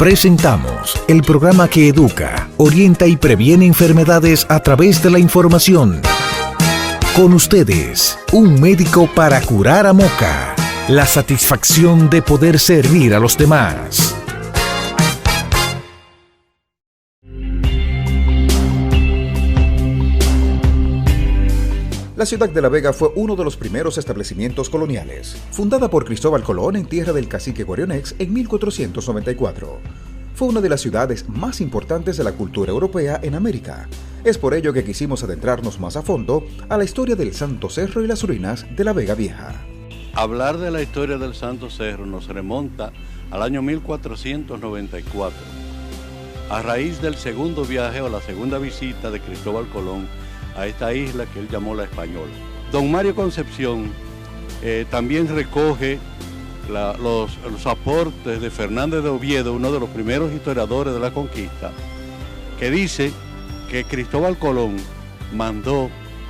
Presentamos el programa que educa, orienta y previene enfermedades a través de la información. Con ustedes, un médico para curar a Moca. La satisfacción de poder servir a los demás. La ciudad de La Vega fue uno de los primeros establecimientos coloniales, fundada por Cristóbal Colón en tierra del cacique Guarionex en 1494. Fue una de las ciudades más importantes de la cultura europea en América. Es por ello que quisimos adentrarnos más a fondo a la historia del Santo Cerro y las ruinas de La Vega Vieja. Hablar de la historia del Santo Cerro nos remonta al año 1494, a raíz del segundo viaje o la segunda visita de Cristóbal Colón a esta isla que él llamó La Española. Don Mario Concepción también recoge los aportes de Fernández de Oviedo, uno de los primeros historiadores de la conquista, que dice que Cristóbal Colón mandó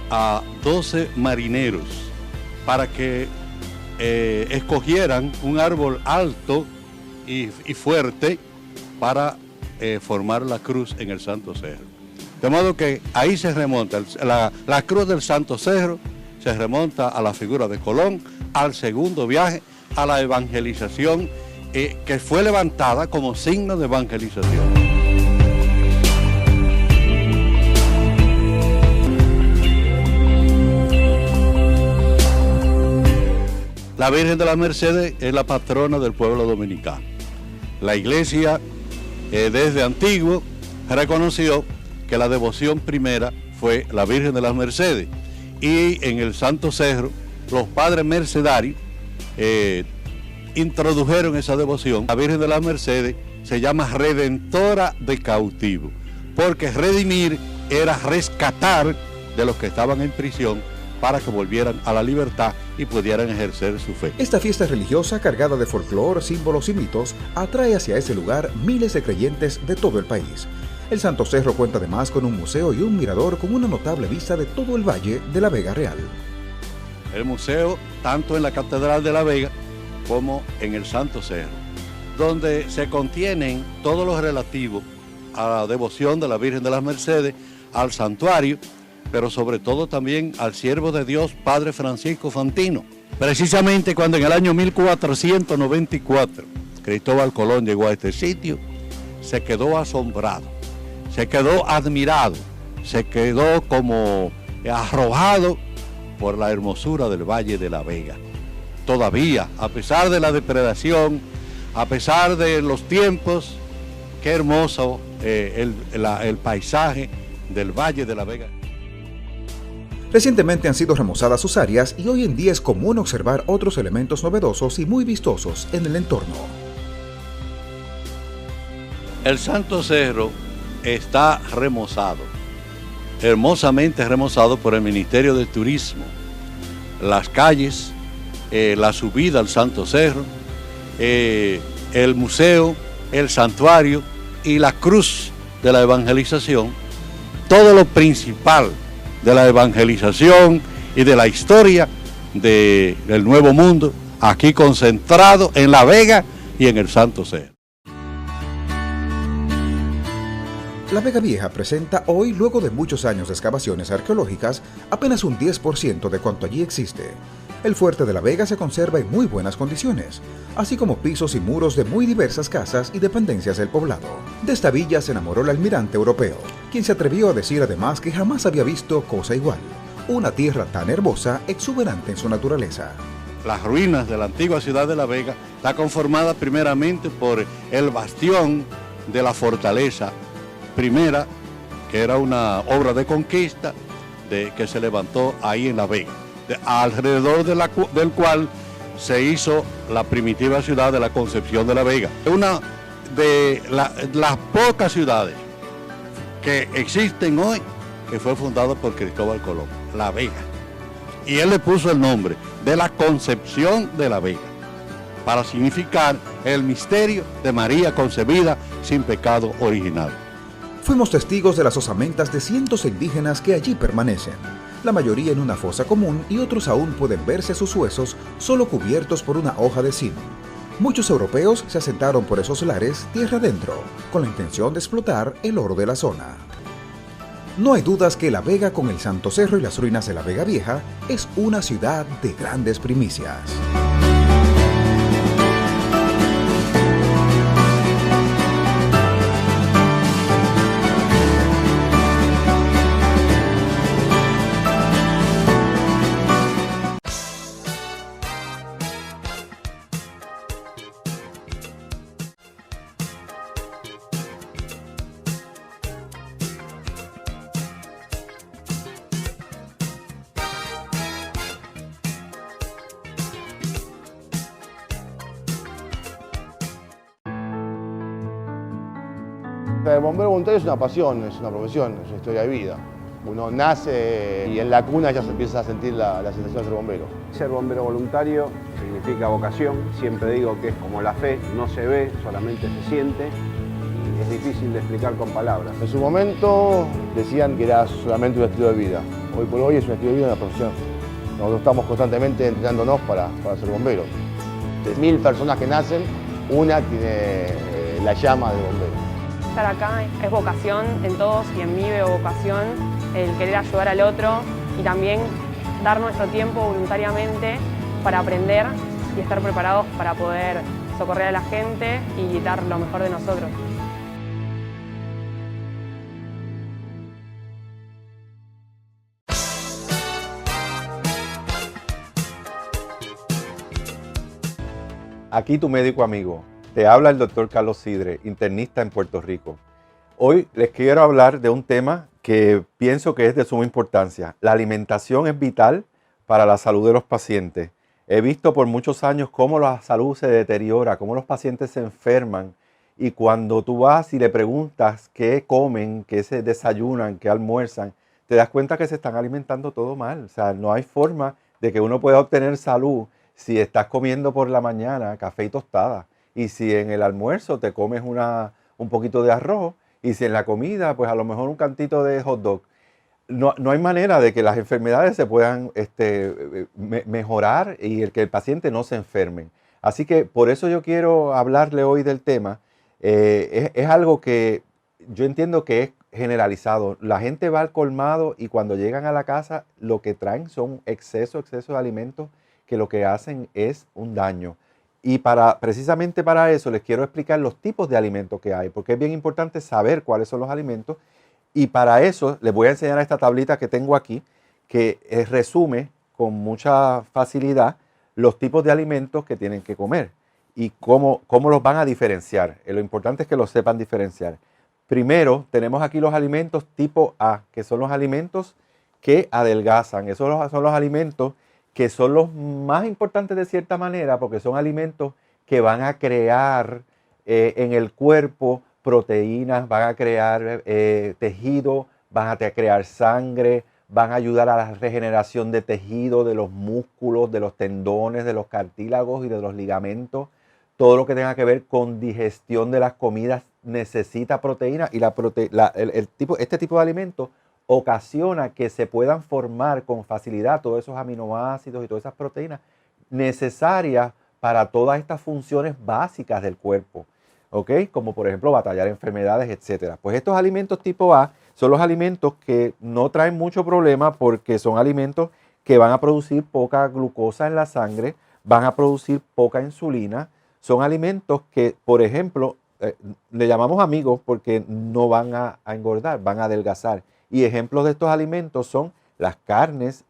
a 12 marineros para que escogieran un árbol alto y fuerte para formar la cruz en el Santo Cerro. De modo que ahí se remonta, la cruz del Santo Cerro se remonta a la figura de Colón, al segundo viaje, a la evangelización que fue levantada como signo de evangelización. La Virgen de las Mercedes es la patrona del pueblo dominicano. La iglesia desde antiguo reconoció que la devoción primera fue la Virgen de las Mercedes, y en el Santo Cerro los padres mercedarios introdujeron esa devoción. La Virgen de las Mercedes se llama redentora de cautivos, porque redimir era rescatar de los que estaban en prisión para que volvieran a la libertad y pudieran ejercer su fe. Esta fiesta religiosa, cargada de folclore, símbolos y mitos, atrae hacia ese lugar miles de creyentes de todo el país. El Santo Cerro cuenta además con un museo y un mirador con una notable vista de todo el valle de La Vega Real. El museo, tanto en la Catedral de La Vega como en el Santo Cerro, donde se contienen todo lo relativo a la devoción de la Virgen de las Mercedes, al santuario, pero sobre todo también al siervo de Dios, Padre Francisco Fantino. Precisamente cuando en el año 1494 Cristóbal Colón llegó a este sitio, se quedó asombrado, se quedó admirado, se quedó como arrojado por la hermosura del Valle de La Vega. Todavía, a pesar de la depredación, a pesar de los tiempos, qué hermoso el paisaje del Valle de La Vega. Recientemente han sido remozadas sus áreas y hoy en día es común observar otros elementos novedosos y muy vistosos en el entorno. El Santo Cerro está remozado, hermosamente remozado por el Ministerio de Turismo. Las calles, la subida al Santo Cerro, el museo, el santuario y la cruz de la evangelización, todo lo principal de la evangelización y de la historia del Nuevo Mundo, aquí concentrado en La Vega y en el Santo Cerro. La Vega Vieja presenta hoy, luego de muchos años de excavaciones arqueológicas, apenas un 10% de cuanto allí existe. El fuerte de La Vega se conserva en muy buenas condiciones, así como pisos y muros de muy diversas casas y dependencias del poblado. De esta villa se enamoró el almirante europeo, quien se atrevió a decir además que jamás había visto cosa igual. Una tierra tan hermosa, exuberante en su naturaleza. Las ruinas de la antigua ciudad de La Vega está conformada primeramente por el bastión de la fortaleza primera, que era una obra de conquista que se levantó ahí en La Vega, alrededor del cual se hizo la primitiva ciudad de la Concepción de La Vega. Una de las pocas ciudades que existen hoy que fue fundada por Cristóbal Colón, La Vega. Y él le puso el nombre de la Concepción de La Vega, para significar el misterio de María concebida sin pecado original. Fuimos testigos de las osamentas de cientos de indígenas que allí permanecen, la mayoría en una fosa común y otros aún pueden verse sus huesos solo cubiertos por una hoja de zinc. Muchos europeos se asentaron por esos lares tierra adentro, con la intención de explotar el oro de la zona. No hay dudas que La Vega, con el Santo Cerro y las ruinas de La Vega Vieja, es una ciudad de grandes primicias. El bombero voluntario es una pasión, es una profesión, es una historia de vida. Uno nace y en la cuna ya se empieza a sentir la sensación de ser bombero. Ser bombero voluntario significa vocación. Siempre digo que es como la fe, no se ve, solamente se siente y es difícil de explicar con palabras. En su momento decían que era solamente un estilo de vida. Hoy por hoy es un estilo de vida, una profesión. Nosotros estamos constantemente entrenándonos para ser bomberos. De 1000 personas que nacen, una tiene la llama de bombero. Estar acá es vocación en todos y en mí veo vocación, el querer ayudar al otro y también dar nuestro tiempo voluntariamente para aprender y estar preparados para poder socorrer a la gente y dar lo mejor de nosotros. Aquí tu médico amigo. Te habla el doctor Carlos Sidre, internista en Puerto Rico. Hoy les quiero hablar de un tema que pienso que es de suma importancia. La alimentación es vital para la salud de los pacientes. He visto por muchos años cómo la salud se deteriora, cómo los pacientes se enferman y cuando tú vas y le preguntas qué comen, qué se desayunan, qué almuerzan, te das cuenta que se están alimentando todo mal. O sea, no hay forma de que uno pueda obtener salud si estás comiendo por la mañana café y tostada. Y si en el almuerzo te comes un poquito de arroz, y si en la comida, pues a lo mejor un cantito de hot dog. No hay manera de que las enfermedades se puedan mejorar y que el paciente no se enferme. Así que por eso yo quiero hablarle hoy del tema. Es algo que yo entiendo que es generalizado. La gente va al colmado y cuando llegan a la casa lo que traen son exceso de alimentos que lo que hacen es un daño. Y precisamente para eso les quiero explicar los tipos de alimentos que hay, porque es bien importante saber cuáles son los alimentos. Y para eso les voy a enseñar esta tablita que tengo aquí, que resume con mucha facilidad los tipos de alimentos que tienen que comer y cómo los van a diferenciar. Lo importante es que los sepan diferenciar. Primero, tenemos aquí los alimentos tipo A, que son los alimentos que adelgazan. Esos son los alimentos que son los más importantes de cierta manera porque son alimentos que van a crear en el cuerpo proteínas, van a crear tejido, van a crear sangre, van a ayudar a la regeneración de tejido, de los músculos, de los tendones, de los cartílagos y de los ligamentos. Todo lo que tenga que ver con digestión de las comidas necesita proteína y este tipo de alimentos ocasiona que se puedan formar con facilidad todos esos aminoácidos y todas esas proteínas necesarias para todas estas funciones básicas del cuerpo, ¿ok? Como por ejemplo batallar enfermedades, etc. Pues estos alimentos tipo A son los alimentos que no traen mucho problema porque son alimentos que van a producir poca glucosa en la sangre, van a producir poca insulina, son alimentos que, por ejemplo, le llamamos amigos porque no van a engordar, van a adelgazar. Y ejemplos de estos alimentos son las carnes,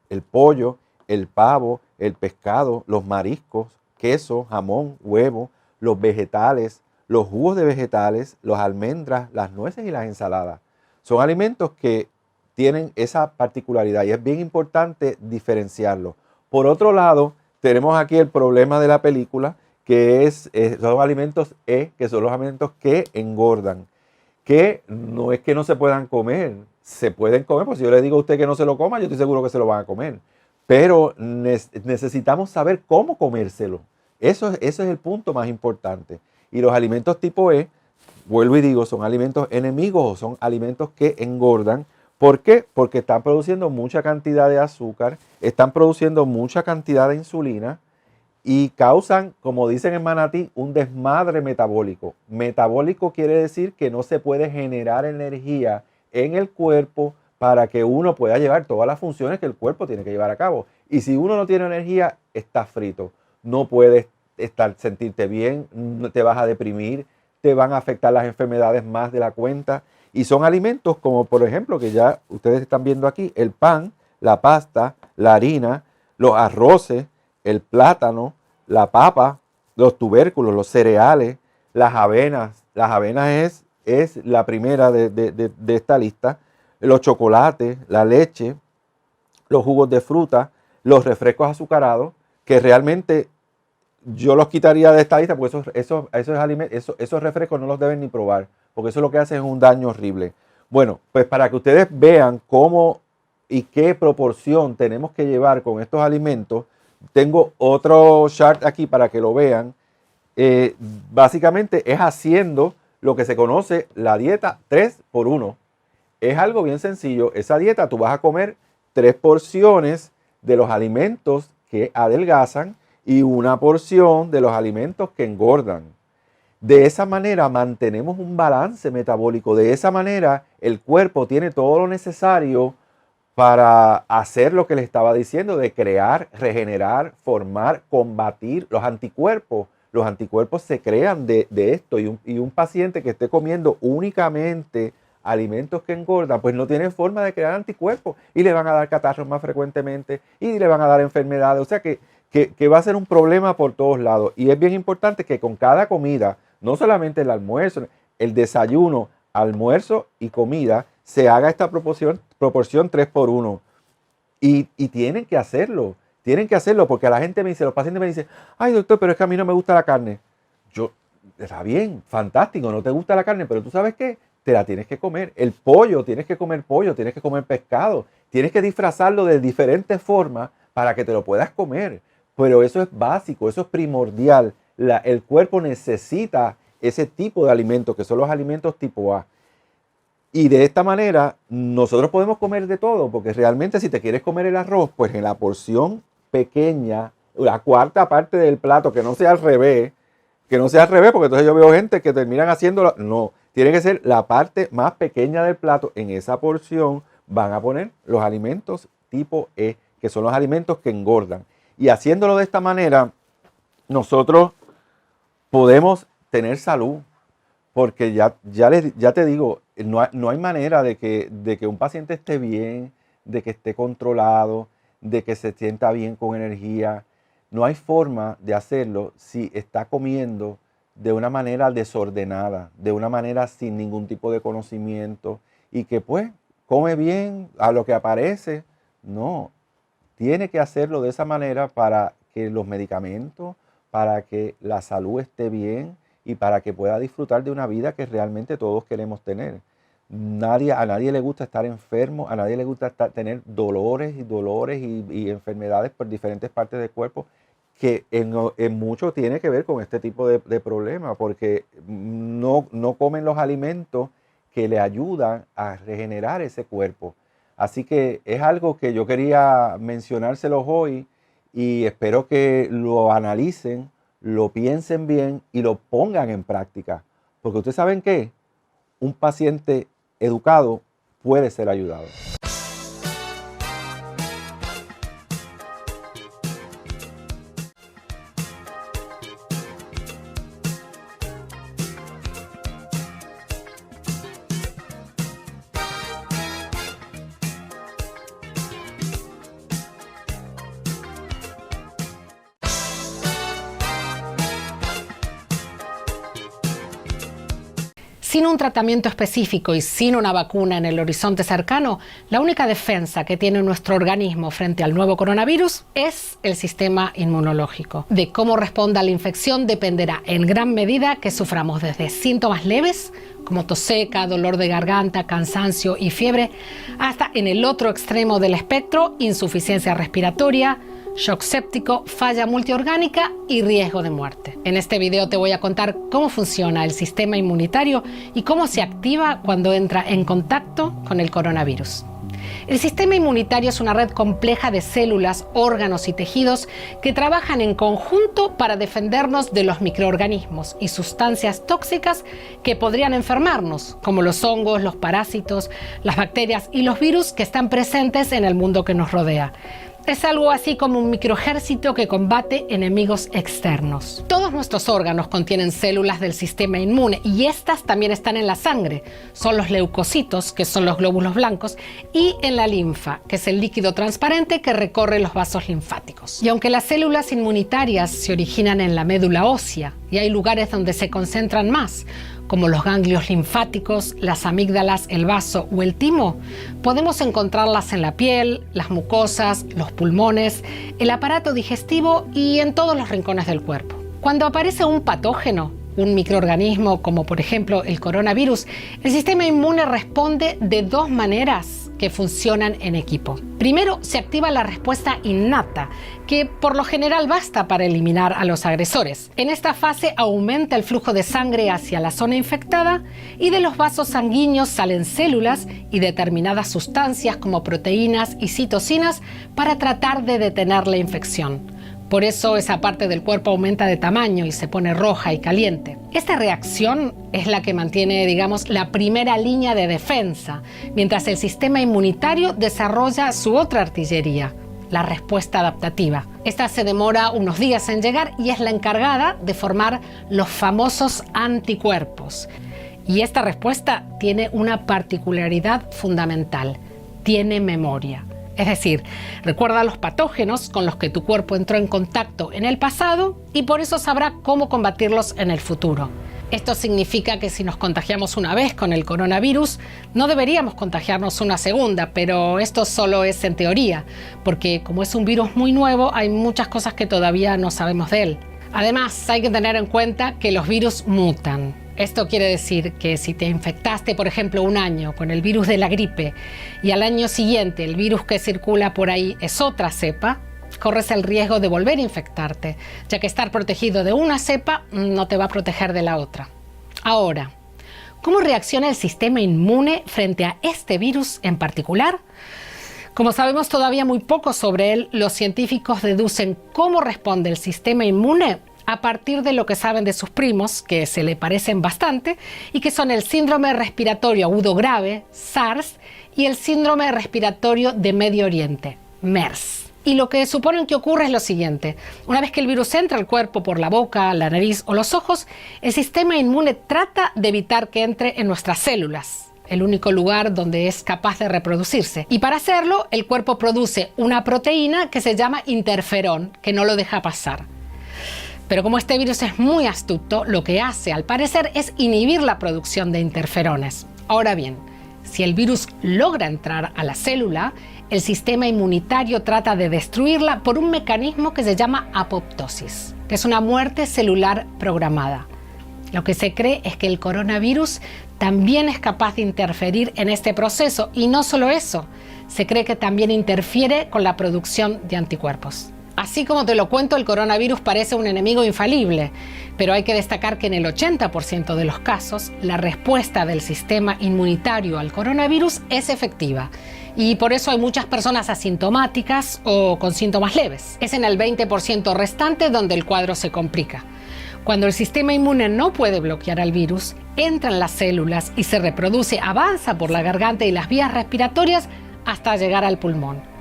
el pollo, el pavo, el pescado, los mariscos, queso, jamón, huevo, los vegetales, los jugos de vegetales, las almendras, las nueces y las ensaladas. Son alimentos que tienen esa particularidad y es bien importante diferenciarlos. Por otro lado, tenemos aquí el problema de la película, que son los alimentos E, que son los alimentos que engordan, que no es que no se puedan comer, se pueden comer, pues si yo le digo a usted que no se lo coma, yo estoy seguro que se lo van a comer. Pero necesitamos saber cómo comérselo. Eso es el punto más importante. Y los alimentos tipo E, vuelvo y digo, son alimentos enemigos o son alimentos que engordan. ¿Por qué? Porque están produciendo mucha cantidad de azúcar, están produciendo mucha cantidad de insulina y causan, como dicen en Manatí, un desmadre metabólico. Metabólico quiere decir que no se puede generar energía en el cuerpo para que uno pueda llevar todas las funciones que el cuerpo tiene que llevar a cabo. Y si uno no tiene energía, estás frito. No puedes sentirte bien, te vas a deprimir, te van a afectar las enfermedades más de la cuenta. Y son alimentos como, por ejemplo, que ya ustedes están viendo aquí, el pan, la pasta, la harina, los arroces, el plátano, la papa, los tubérculos, los cereales, las avenas. Las avenas es la primera de esta lista. Los chocolates, la leche, los jugos de fruta, los refrescos azucarados, que realmente yo los quitaría de esta lista porque esos refrescos no los deben ni probar, porque eso lo que hace es un daño horrible. Bueno, pues para que ustedes vean cómo y qué proporción tenemos que llevar con estos alimentos, tengo otro chart aquí para que lo vean. Básicamente es haciendo lo que se conoce la dieta 3x1. Es algo bien sencillo. Esa dieta tú vas a comer 3 porciones de los alimentos que adelgazan y 1 porción de los alimentos que engordan. De esa manera mantenemos un balance metabólico. De esa manera el cuerpo tiene todo lo necesario para hacer lo que les estaba diciendo, de crear, regenerar, formar, combatir los anticuerpos. Los anticuerpos se crean de esto y un paciente que esté comiendo únicamente alimentos que engordan, pues no tiene forma de crear anticuerpos y le van a dar catarros más frecuentemente y le van a dar enfermedades. O sea que va a ser un problema por todos lados. Y es bien importante que con cada comida, no solamente el almuerzo, el desayuno, almuerzo y comida, se haga esta proporción 3x1. Y tienen que hacerlo porque la gente me dice, los pacientes me dicen, ay doctor, pero es que a mí no me gusta la carne. Está bien, fantástico, no te gusta la carne, pero tú sabes qué, te la tienes que comer. El pollo, tienes que comer pescado, tienes que disfrazarlo de diferentes formas para que te lo puedas comer. Pero eso es básico, eso es primordial. El cuerpo necesita ese tipo de alimentos, que son los alimentos tipo A. Y de esta manera nosotros podemos comer de todo, porque realmente si te quieres comer el arroz, pues en la porción pequeña, la cuarta parte del plato, que no sea al revés, porque entonces yo veo gente que terminan haciéndolo. No, tiene que ser la parte más pequeña del plato. En esa porción van a poner los alimentos tipo E, que son los alimentos que engordan. Y haciéndolo de esta manera, nosotros podemos tener salud, porque ya te digo, no hay manera de que un paciente esté bien, de que esté controlado, de que se sienta bien con energía. No hay forma de hacerlo si está comiendo de una manera desordenada, de una manera sin ningún tipo de conocimiento y que pues come bien a lo que aparece. No, tiene que hacerlo de esa manera para que los medicamentos, para que la salud esté bien y para que pueda disfrutar de una vida que realmente todos queremos tener. A nadie le gusta estar enfermo, a nadie le gusta tener dolores y enfermedades por diferentes partes del cuerpo, que en mucho tiene que ver con este tipo de problemas, porque no comen los alimentos que le ayudan a regenerar ese cuerpo. Así que es algo que yo quería mencionárselos hoy y espero que lo analicen, lo piensen bien y lo pongan en práctica. Porque ustedes saben que un paciente educado puede ser ayudado. Sin un tratamiento específico y sin una vacuna en el horizonte cercano, la única defensa que tiene nuestro organismo frente al nuevo coronavirus es el sistema inmunológico. De cómo responda a la infección dependerá en gran medida que suframos desde síntomas leves, como tos seca, dolor de garganta, cansancio y fiebre, hasta en el otro extremo del espectro, insuficiencia respiratoria, shock séptico, falla multiorgánica y riesgo de muerte. En este video te voy a contar cómo funciona el sistema inmunitario y cómo se activa cuando entra en contacto con el coronavirus. El sistema inmunitario es una red compleja de células, órganos y tejidos que trabajan en conjunto para defendernos de los microorganismos y sustancias tóxicas que podrían enfermarnos, como los hongos, los parásitos, las bacterias y los virus que están presentes en el mundo que nos rodea. Es algo así como un microejército que combate enemigos externos. Todos nuestros órganos contienen células del sistema inmune y estas también están en la sangre. Son los leucocitos, que son los glóbulos blancos, y en la linfa, que es el líquido transparente que recorre los vasos linfáticos. Y aunque las células inmunitarias se originan en la médula ósea y hay lugares donde se concentran más, como los ganglios linfáticos, las amígdalas, el vaso o el timo, podemos encontrarlas en la piel, las mucosas, los pulmones, el aparato digestivo y en todos los rincones del cuerpo. Cuando aparece un patógeno, un microorganismo como por ejemplo el coronavirus, el sistema inmune responde de dos maneras que funcionan en equipo. Primero, se activa la respuesta innata, que por lo general basta para eliminar a los agresores. En esta fase aumenta el flujo de sangre hacia la zona infectada y de los vasos sanguíneos salen células y determinadas sustancias como proteínas y citocinas para tratar de detener la infección. Por eso esa parte del cuerpo aumenta de tamaño y se pone roja y caliente. Esta reacción es la que mantiene, digamos, la primera línea de defensa, mientras el sistema inmunitario desarrolla su otra artillería, la respuesta adaptativa. Esta se demora unos días en llegar y es la encargada de formar los famosos anticuerpos. Y esta respuesta tiene una particularidad fundamental: tiene memoria. Es decir, recuerda los patógenos con los que tu cuerpo entró en contacto en el pasado y por eso sabrá cómo combatirlos en el futuro. Esto significa que si nos contagiamos una vez con el coronavirus, no deberíamos contagiarnos una segunda, pero esto solo es en teoría, porque como es un virus muy nuevo, hay muchas cosas que todavía no sabemos de él. Además, hay que tener en cuenta que los virus mutan. Esto quiere decir que si te infectaste, por ejemplo, un año con el virus de la gripe y al año siguiente el virus que circula por ahí es otra cepa, corres el riesgo de volver a infectarte, ya que estar protegido de una cepa no te va a proteger de la otra. Ahora, ¿cómo reacciona el sistema inmune frente a este virus en particular? Como sabemos todavía muy poco sobre él, los científicos deducen cómo responde el sistema inmune a partir de lo que saben de sus primos, que se le parecen bastante, y que son el síndrome respiratorio agudo grave, SARS, y el síndrome respiratorio de Medio Oriente, MERS. Y lo que suponen que ocurre es lo siguiente: una vez que el virus entra al cuerpo por la boca, la nariz o los ojos, el sistema inmune trata de evitar que entre en nuestras células, el único lugar donde es capaz de reproducirse. Y para hacerlo, el cuerpo produce una proteína que se llama interferón, que no lo deja pasar. Pero como este virus es muy astuto, lo que hace, al parecer, es inhibir la producción de interferones. Ahora bien, si el virus logra entrar a la célula, el sistema inmunitario trata de destruirla por un mecanismo que se llama apoptosis, que es una muerte celular programada. Lo que se cree es que el coronavirus también es capaz de interferir en este proceso, y no solo eso, se cree que también interfiere con la producción de anticuerpos. Así como te lo cuento, el coronavirus parece un enemigo infalible, pero hay que destacar que en el 80% de los casos, la respuesta del sistema inmunitario al coronavirus es efectiva. Y por eso hay muchas personas asintomáticas o con síntomas leves. Es en el 20% restante donde el cuadro se complica. Cuando el sistema inmune no puede bloquear al virus, entra en las células y se reproduce, avanza por la garganta y las vías respiratorias hasta llegar al pulmón.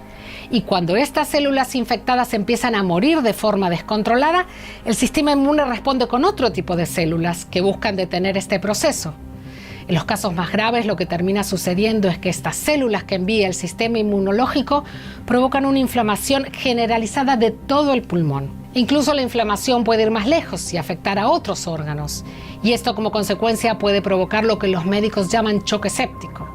Y cuando estas células infectadas empiezan a morir de forma descontrolada, el sistema inmune responde con otro tipo de células que buscan detener este proceso. En los casos más graves, lo que termina sucediendo es que estas células que envía el sistema inmunológico provocan una inflamación generalizada de todo el pulmón. Incluso la inflamación puede ir más lejos y afectar a otros órganos. Y esto como consecuencia puede provocar lo que los médicos llaman choque séptico.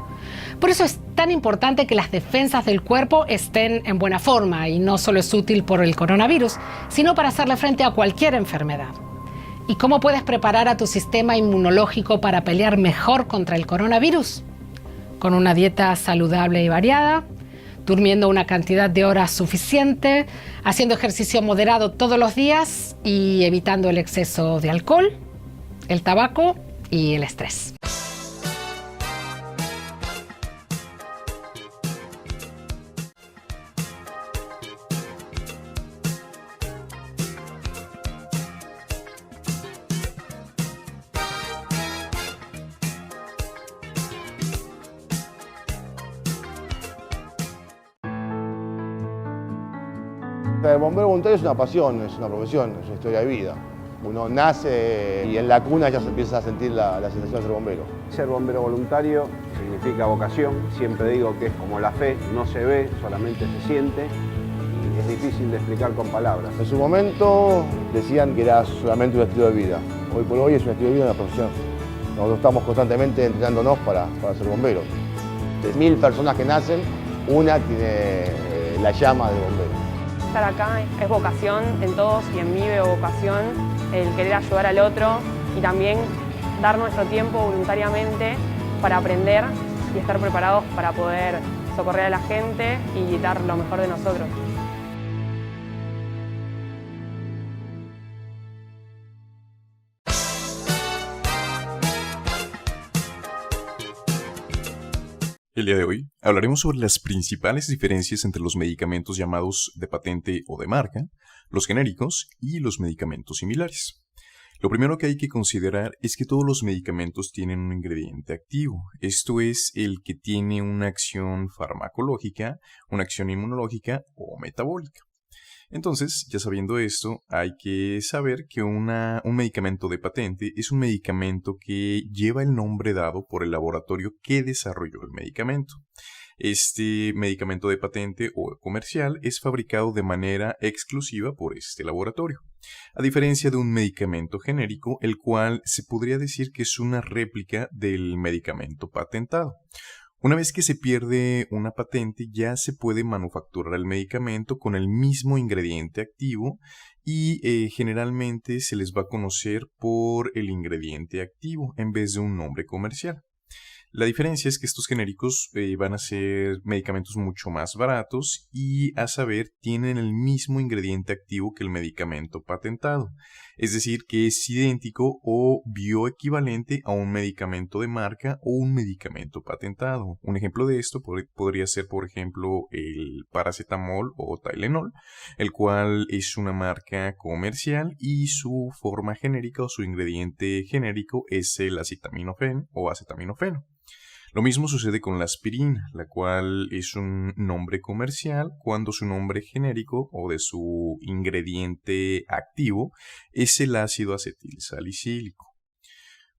Por eso es tan importante que las defensas del cuerpo estén en buena forma, y no solo es útil por el coronavirus, sino para hacerle frente a cualquier enfermedad. ¿Y cómo puedes preparar a tu sistema inmunológico para pelear mejor contra el coronavirus? Con una dieta saludable y variada, durmiendo una cantidad de horas suficiente, haciendo ejercicio moderado todos los días y evitando el exceso de alcohol, el tabaco y el estrés. El bombero voluntario es una pasión, es una profesión, es una historia de vida. Uno nace y en la cuna ya se empieza a sentir la sensación de ser bombero. Ser bombero voluntario significa vocación. Siempre digo que es como la fe, no se ve, solamente se siente y es difícil de explicar con palabras. En su momento decían que era solamente un estilo de vida. Hoy por hoy es un estilo de vida, una profesión. Nosotros estamos constantemente entrenándonos para ser bomberos. De 1000 personas que nacen, una tiene la llama de bombero. Estar acá es vocación en todos y en mí veo vocación, el querer ayudar al otro y también dar nuestro tiempo voluntariamente para aprender y estar preparados para poder socorrer a la gente y dar lo mejor de nosotros. El día de hoy hablaremos sobre las principales diferencias entre los medicamentos llamados de patente o de marca, los genéricos y los medicamentos similares. Lo primero que hay que considerar es que todos los medicamentos tienen un ingrediente activo, esto es, el que tiene una acción farmacológica, una acción inmunológica o metabólica. Entonces, ya sabiendo esto, hay que saber que un medicamento de patente es un medicamento que lleva el nombre dado por el laboratorio que desarrolló el medicamento. Este medicamento de patente o comercial es fabricado de manera exclusiva por este laboratorio, a diferencia de un medicamento genérico, el cual se podría decir que es una réplica del medicamento patentado. Una vez que se pierde una patente, ya se puede manufacturar el medicamento con el mismo ingrediente activo y generalmente se les va a conocer por el ingrediente activo en vez de un nombre comercial. La diferencia es que estos genéricos van a ser medicamentos mucho más baratos y, a saber, tienen el mismo ingrediente activo que el medicamento patentado. Es decir, que es idéntico o bioequivalente a un medicamento de marca o un medicamento patentado. Un ejemplo de esto podría ser, por ejemplo, el paracetamol o Tylenol, el cual es una marca comercial y su forma genérica o su ingrediente genérico es el acetaminofén o acetaminofeno. Lo mismo sucede con la aspirina, la cual es un nombre comercial cuando su nombre genérico o de su ingrediente activo es el ácido acetilsalicílico.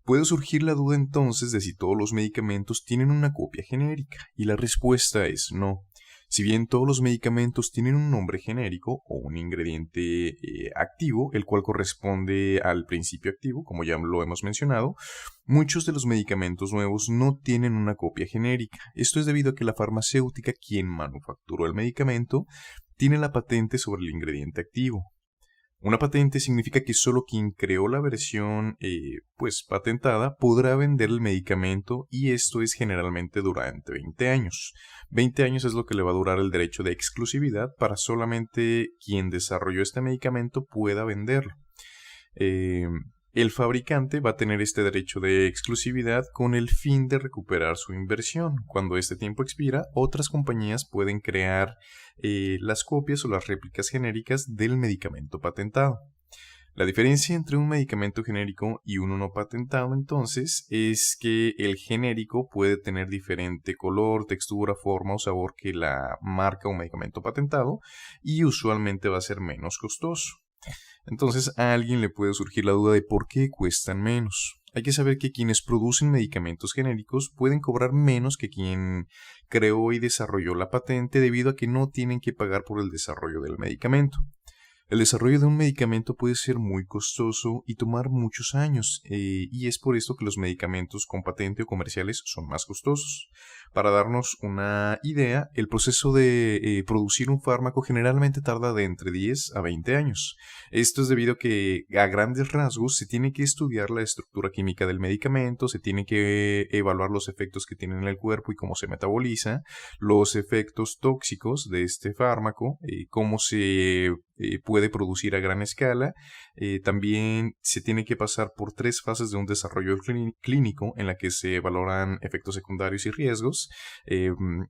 Puede surgir la duda entonces de si todos los medicamentos tienen una copia genérica, y la respuesta es no. Si bien todos los medicamentos tienen un nombre genérico o un ingrediente activo, el cual corresponde al principio activo, como ya lo hemos mencionado, muchos de los medicamentos nuevos no tienen una copia genérica. Esto es debido a que la farmacéutica, quien manufacturó el medicamento, tiene la patente sobre el ingrediente activo. Una patente significa que solo quien creó la versión patentada podrá vender el medicamento, y esto es generalmente durante 20 años. 20 años es lo que le va a durar el derecho de exclusividad para solamente quien desarrolló este medicamento pueda venderlo. El fabricante va a tener este derecho de exclusividad con el fin de recuperar su inversión. Cuando este tiempo expira, otras compañías pueden crear las copias o las réplicas genéricas del medicamento patentado. La diferencia entre un medicamento genérico y uno no patentado, entonces, es que el genérico puede tener diferente color, textura, forma o sabor que la marca o medicamento patentado, y usualmente va a ser menos costoso. Entonces a alguien le puede surgir la duda de por qué cuestan menos. Hay que saber que quienes producen medicamentos genéricos pueden cobrar menos que quien creó y desarrolló la patente, debido a que no tienen que pagar por el desarrollo del medicamento. El desarrollo de un medicamento puede ser muy costoso y tomar muchos años, y es por esto que los medicamentos con patente o comerciales son más costosos. Para darnos una idea, el proceso de producir un fármaco generalmente tarda de entre 10 a 20 años. Esto es debido a que, a grandes rasgos, se tiene que estudiar la estructura química del medicamento, se tiene que evaluar los efectos que tiene en el cuerpo y cómo se metaboliza, los efectos tóxicos de este fármaco, cómo se puede producir a gran escala. También se tiene que pasar por 3 fases de un desarrollo clínico en la que se valoran efectos secundarios y riesgos.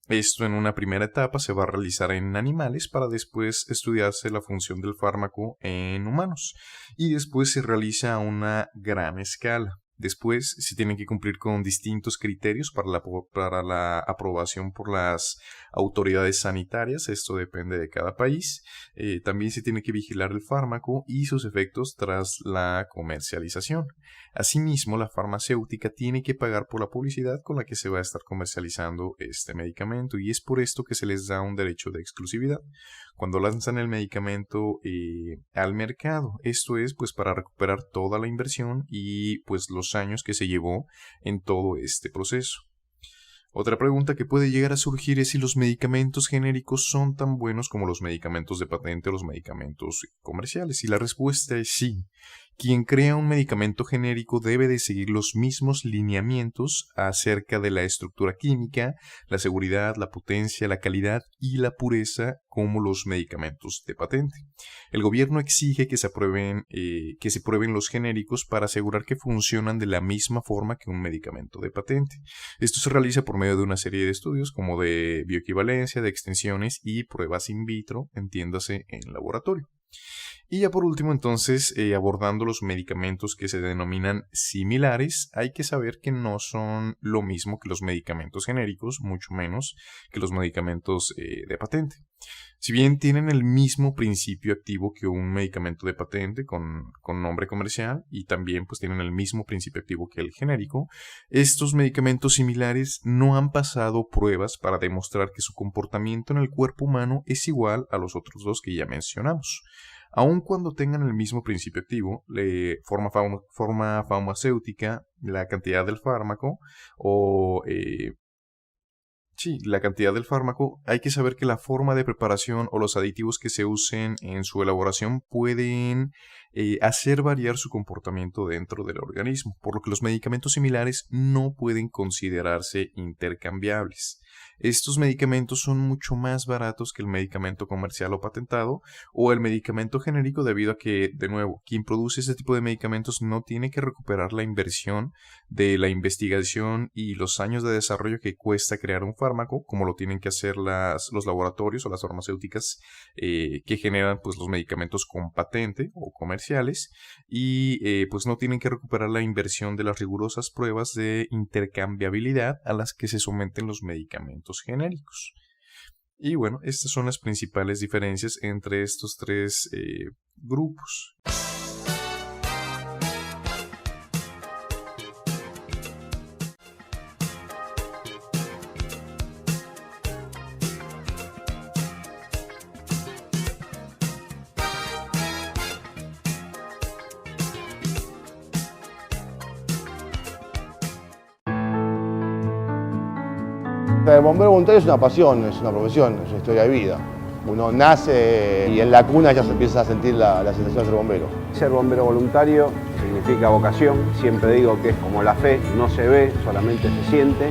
Esto, en una primera etapa, se va a realizar en animales para después estudiarse la función del fármaco en humanos, y después se realiza a una gran escala. Después, se tienen que cumplir con distintos criterios para la aprobación por las autoridades sanitarias. Esto depende de cada país. También se tiene que vigilar el fármaco y sus efectos tras la comercialización. Asimismo, la farmacéutica tiene que pagar por la publicidad con la que se va a estar comercializando este medicamento, y es por esto que se les da un derecho de exclusividad cuando lanzan el medicamento al mercado. Esto es pues para recuperar toda la inversión y pues los años que se llevó en todo este proceso. Otra pregunta que puede llegar a surgir es si los medicamentos genéricos son tan buenos como los medicamentos de patente o los medicamentos comerciales. Y la respuesta es sí. Quien crea un medicamento genérico debe de seguir los mismos lineamientos acerca de la estructura química, la seguridad, la potencia, la calidad y la pureza como los medicamentos de patente. El gobierno exige que se prueben los genéricos para asegurar que funcionan de la misma forma que un medicamento de patente. Esto se realiza por medio de una serie de estudios como de bioequivalencia, de extensiones y pruebas in vitro, entiéndase en laboratorio. Y ya por último, entonces, abordando los medicamentos que se denominan similares, hay que saber que no son lo mismo que los medicamentos genéricos, mucho menos que los medicamentos de patente. Si bien tienen el mismo principio activo que un medicamento de patente con nombre comercial, y también pues tienen el mismo principio activo que el genérico, estos medicamentos similares no han pasado pruebas para demostrar que su comportamiento en el cuerpo humano es igual a los otros dos que ya mencionamos. Aun cuando tengan el mismo principio activo, forma farmacéutica, la cantidad del fármaco la cantidad del fármaco, hay que saber que la forma de preparación o los aditivos que se usen en su elaboración pueden hacer variar su comportamiento dentro del organismo, por lo que los medicamentos similares no pueden considerarse intercambiables. Estos medicamentos son mucho más baratos que el medicamento comercial o patentado o el medicamento genérico, debido a que, de nuevo, quien produce este tipo de medicamentos no tiene que recuperar la inversión de la investigación y los años de desarrollo que cuesta crear un fármaco, como lo tienen que hacer los laboratorios o las farmacéuticas que generan pues, los medicamentos con patente o comerciales, y pues no tienen que recuperar la inversión de las rigurosas pruebas de intercambiabilidad a las que se someten los medicamentos genéricos. Y bueno, estas son las principales diferencias entre estos tres grupos. El bombero voluntario es una pasión, es una profesión, es una historia de vida. Uno nace y en la cuna ya se empieza a sentir la sensación de ser bombero. Ser bombero voluntario significa vocación. Siempre digo que es como la fe, no se ve, solamente se siente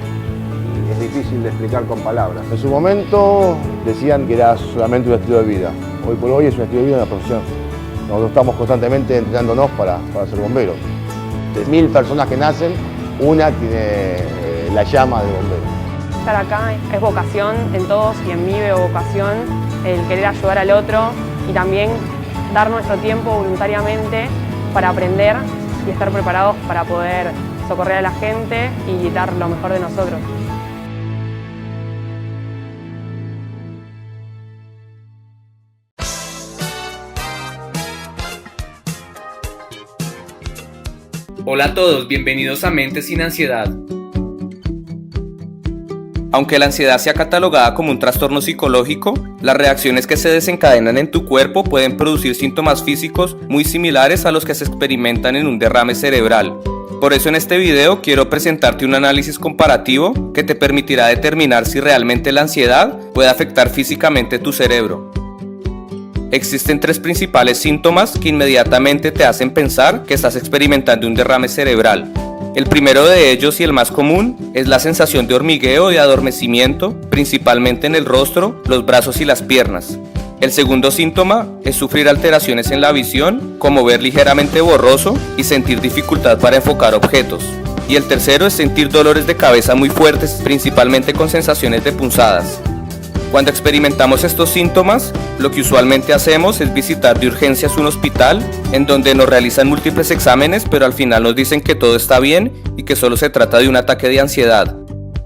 y es difícil de explicar con palabras. En su momento decían que era solamente un estilo de vida. Hoy por hoy es un estilo de vida, una profesión. Nosotros estamos constantemente entrenándonos para ser bomberos. De 1000 personas que nacen, una tiene la llama de bombero. Estar acá es vocación, en todos y en mí veo vocación, el querer ayudar al otro y también dar nuestro tiempo voluntariamente para aprender y estar preparados para poder socorrer a la gente y dar lo mejor de nosotros. Hola a todos, bienvenidos a Mente sin Ansiedad. Aunque la ansiedad sea catalogada como un trastorno psicológico, las reacciones que se desencadenan en tu cuerpo pueden producir síntomas físicos muy similares a los que se experimentan en un derrame cerebral. Por eso en este video quiero presentarte un análisis comparativo que te permitirá determinar si realmente la ansiedad puede afectar físicamente tu cerebro. Existen 3 principales síntomas que inmediatamente te hacen pensar que estás experimentando un derrame cerebral. El primero de ellos y el más común es la sensación de hormigueo y adormecimiento, principalmente en el rostro, los brazos y las piernas. El segundo síntoma es sufrir alteraciones en la visión, como ver ligeramente borroso y sentir dificultad para enfocar objetos. Y el tercero es sentir dolores de cabeza muy fuertes, principalmente con sensaciones de punzadas. Cuando experimentamos estos síntomas, lo que usualmente hacemos es visitar de urgencias un hospital en donde nos realizan múltiples exámenes, pero al final nos dicen que todo está bien y que solo se trata de un ataque de ansiedad.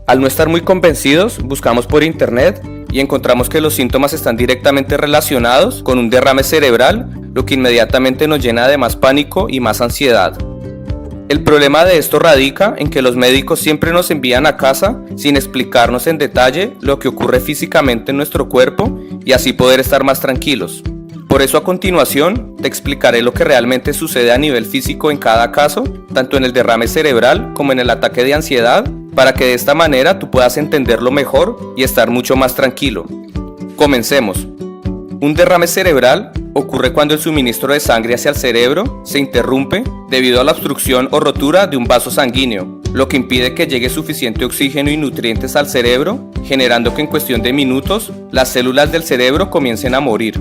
Al no estar muy convencidos, buscamos por internet y encontramos que los síntomas están directamente relacionados con un derrame cerebral, lo que inmediatamente nos llena de más pánico y más ansiedad. El problema de esto radica en que los médicos siempre nos envían a casa sin explicarnos en detalle lo que ocurre físicamente en nuestro cuerpo y así poder estar más tranquilos. Por eso a continuación te explicaré lo que realmente sucede a nivel físico en cada caso, tanto en el derrame cerebral como en el ataque de ansiedad, para que de esta manera tú puedas entenderlo mejor y estar mucho más tranquilo. Comencemos. Un derrame cerebral ocurre cuando el suministro de sangre hacia el cerebro se interrumpe debido a la obstrucción o rotura de un vaso sanguíneo, lo que impide que llegue suficiente oxígeno y nutrientes al cerebro, generando que en cuestión de minutos las células del cerebro comiencen a morir.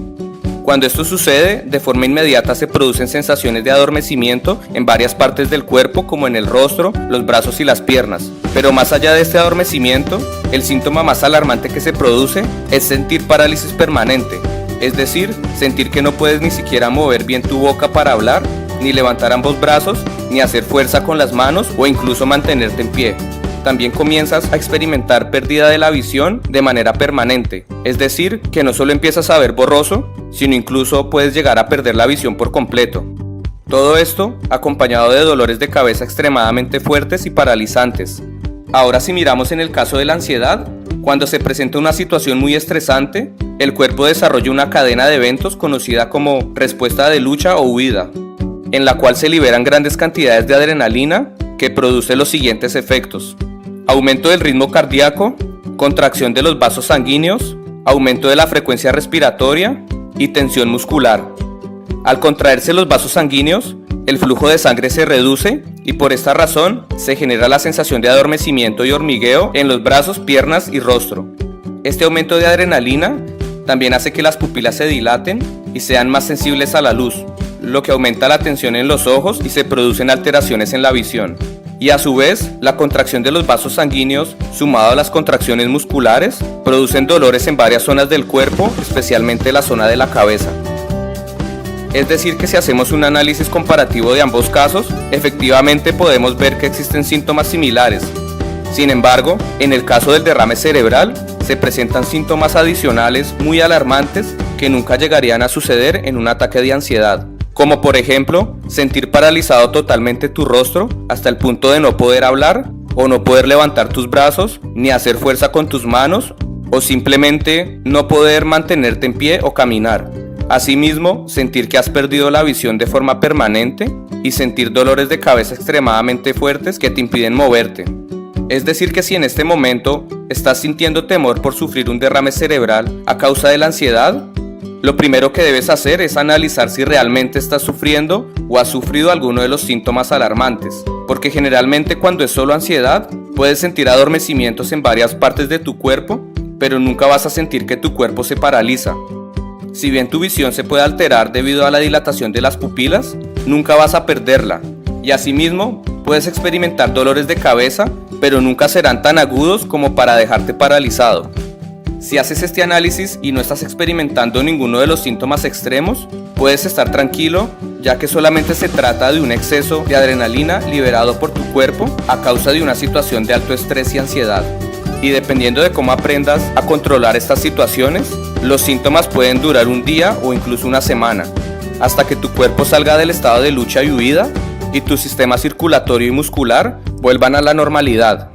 Cuando esto sucede, de forma inmediata se producen sensaciones de adormecimiento en varias partes del cuerpo, como en el rostro, los brazos y las piernas. Pero más allá de este adormecimiento, el síntoma más alarmante que se produce es sentir parálisis permanente, es decir, sentir que no puedes ni siquiera mover bien tu boca para hablar, ni levantar ambos brazos, ni hacer fuerza con las manos o incluso mantenerte en pie. También comienzas a experimentar pérdida de la visión de manera permanente, es decir, que no solo empiezas a ver borroso, sino incluso puedes llegar a perder la visión por completo. Todo esto acompañado de dolores de cabeza extremadamente fuertes y paralizantes. Ahora, si miramos en el caso de la ansiedad, cuando se presenta una situación muy estresante, el cuerpo desarrolla una cadena de eventos conocida como respuesta de lucha o huida, en la cual se liberan grandes cantidades de adrenalina que produce los siguientes efectos: aumento del ritmo cardíaco, contracción de los vasos sanguíneos, aumento de la frecuencia respiratoria y tensión muscular. Al contraerse los vasos sanguíneos, el flujo de sangre se reduce y por esta razón se genera la sensación de adormecimiento y hormigueo en los brazos, piernas y rostro. Este aumento de adrenalina también hace que las pupilas se dilaten y sean más sensibles a la luz, lo que aumenta la tensión en los ojos y se producen alteraciones en la visión. Y a su vez, la contracción de los vasos sanguíneos, sumado a las contracciones musculares, producen dolores en varias zonas del cuerpo, especialmente la zona de la cabeza. Es decir, que si hacemos un análisis comparativo de ambos casos, efectivamente podemos ver que existen síntomas similares. Sin embargo, en el caso del derrame cerebral, se presentan síntomas adicionales muy alarmantes que nunca llegarían a suceder en un ataque de ansiedad, como por ejemplo, sentir paralizado totalmente tu rostro hasta el punto de no poder hablar o no poder levantar tus brazos ni hacer fuerza con tus manos, o simplemente no poder mantenerte en pie o caminar. Asimismo, sentir que has perdido la visión de forma permanente y sentir dolores de cabeza extremadamente fuertes que te impiden moverte. Es decir, que si en este momento estás sintiendo temor por sufrir un derrame cerebral a causa de la ansiedad, lo primero que debes hacer es analizar si realmente estás sufriendo o has sufrido alguno de los síntomas alarmantes, porque generalmente cuando es solo ansiedad, puedes sentir adormecimientos en varias partes de tu cuerpo, pero nunca vas a sentir que tu cuerpo se paraliza. Si bien tu visión se puede alterar debido a la dilatación de las pupilas, nunca vas a perderla, y asimismo puedes experimentar dolores de cabeza, pero nunca serán tan agudos como para dejarte paralizado. Si haces este análisis y no estás experimentando ninguno de los síntomas extremos, puedes estar tranquilo, ya que solamente se trata de un exceso de adrenalina liberado por tu cuerpo a causa de una situación de alto estrés y ansiedad. Y dependiendo de cómo aprendas a controlar estas situaciones, los síntomas pueden durar un día o incluso una semana, hasta que tu cuerpo salga del estado de lucha y huida y tu sistema circulatorio y muscular vuelvan a la normalidad.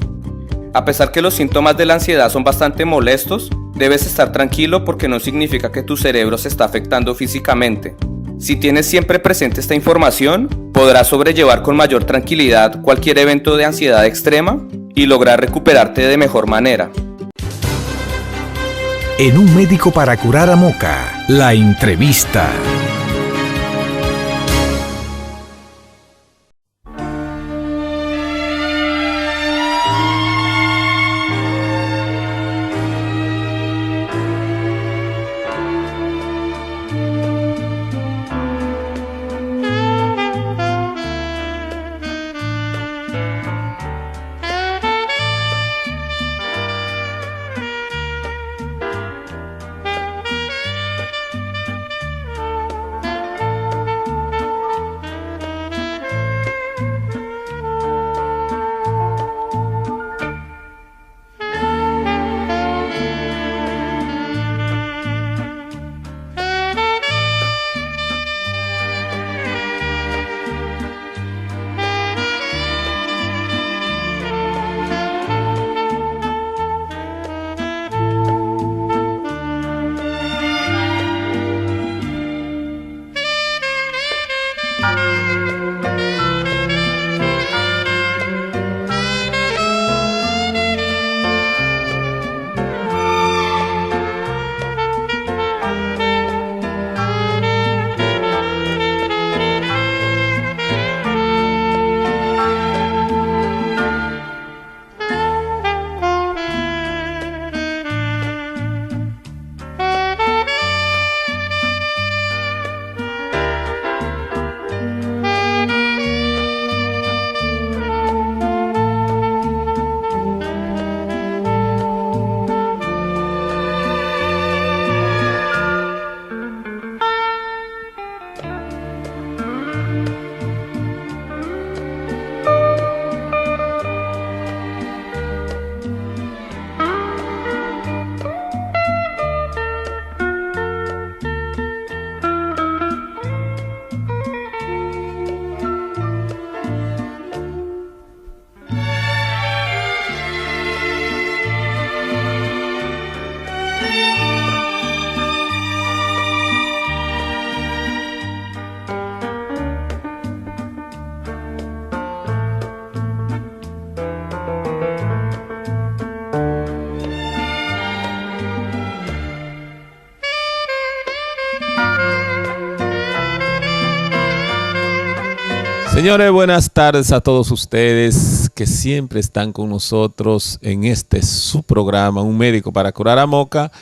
A pesar que los síntomas de la ansiedad son bastante molestos, debes estar tranquilo porque no significa que tu cerebro se está afectando físicamente. Si tienes siempre presente esta información, podrás sobrellevar con mayor tranquilidad cualquier evento de ansiedad extrema y lograr recuperarte de mejor manera. En Un Médico para Curar a Moca, la entrevista. Señores, buenas tardes a todos ustedes que siempre están con nosotros en este su programa, Un Médico para Curar a Moca.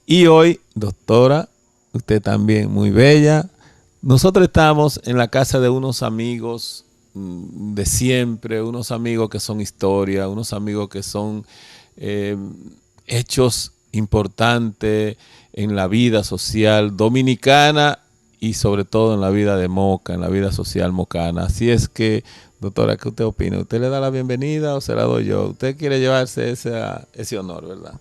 Y hoy, doctora, usted también muy bella. Nosotros estamos en la casa de unos amigos de siempre, unos amigos que son historia, unos amigos que son hechos importantes en la vida social dominicana y sobre todo en la vida de Moca, en la vida social mocana. Así es que, doctora, ¿qué usted opina? ¿Usted le da la bienvenida o se la doy yo? Usted quiere llevarse ese honor, ¿verdad?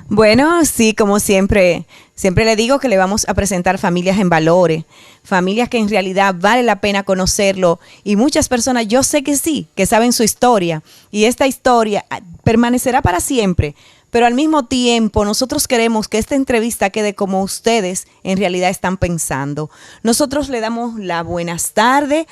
Bueno, sí, como siempre le digo que le vamos a presentar familias en valores, familias que en realidad vale la pena conocerlo, y muchas personas, yo sé que sí, que saben su historia, y esta historia permanecerá para siempre. Pero al mismo tiempo nosotros queremos que esta entrevista quede como ustedes en realidad están pensando. Nosotros le damos la buenas tardes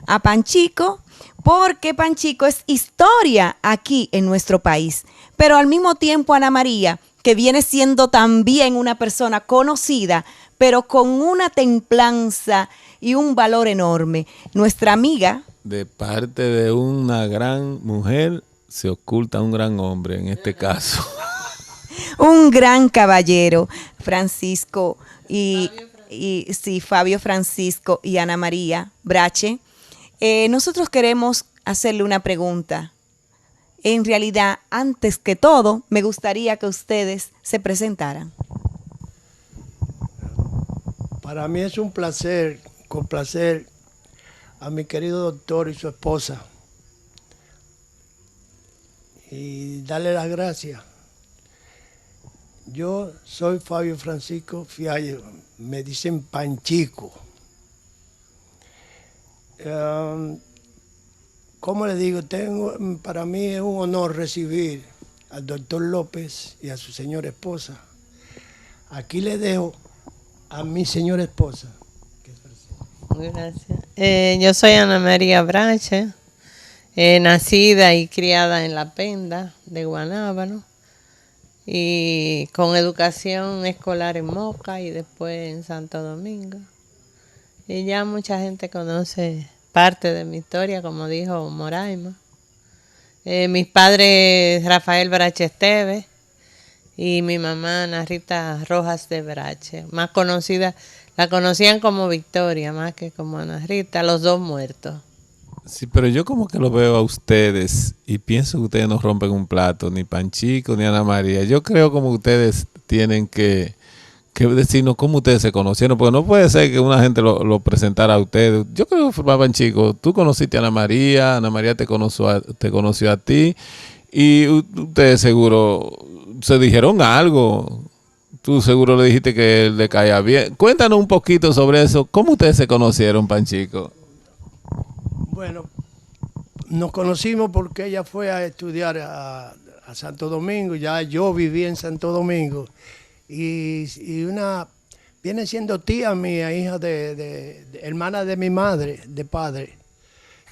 a Panchico, porque Panchico es historia aquí en nuestro país. Pero al mismo tiempo Ana María, que viene siendo también una persona conocida, pero con una templanza y un valor enorme. Nuestra amiga. De parte de una gran mujer se oculta un gran hombre en este caso. Un gran caballero, Francisco Fabio Francisco y Ana María Brache. Nosotros queremos hacerle una pregunta. En realidad, antes que todo, me gustaría que ustedes se presentaran. Para mí es un placer, complacer a mi querido doctor y su esposa y darle las gracias. Yo soy Fabio Francisco Fiallo, me dicen Panchico. ¿Cómo le digo? Para mí es un honor recibir al doctor López y a su señora esposa. Aquí le dejo a mi señora esposa. Gracias. Yo soy Ana María Brache, nacida y criada en La Penda de Guanábano, y con educación escolar en Moca y después en Santo Domingo. Y ya mucha gente conoce parte de mi historia, como dijo Moraima. Mis padres, Rafael Brache Esteves, y mi mamá, Ana Rita Rojas de Brache, más conocida, la conocían como Victoria, más que como Ana Rita, los dos muertos. Sí, pero yo como que lo veo a ustedes y pienso que ustedes no rompen un plato, ni Panchico ni Ana María. Yo creo como ustedes tienen que decirnos cómo ustedes se conocieron, porque no puede ser que una gente lo presentara a ustedes. Yo creo que Panchico, tú conociste a Ana María te conoció a ti, y ustedes seguro se dijeron algo. Tú seguro le dijiste que le caía bien. Cuéntanos un poquito sobre eso. ¿Cómo ustedes se conocieron, Panchico? Bueno, nos conocimos porque ella fue a estudiar a Santo Domingo, ya yo viví en Santo Domingo, y viene siendo tía mía, hija de hermana de mi madre, de padre.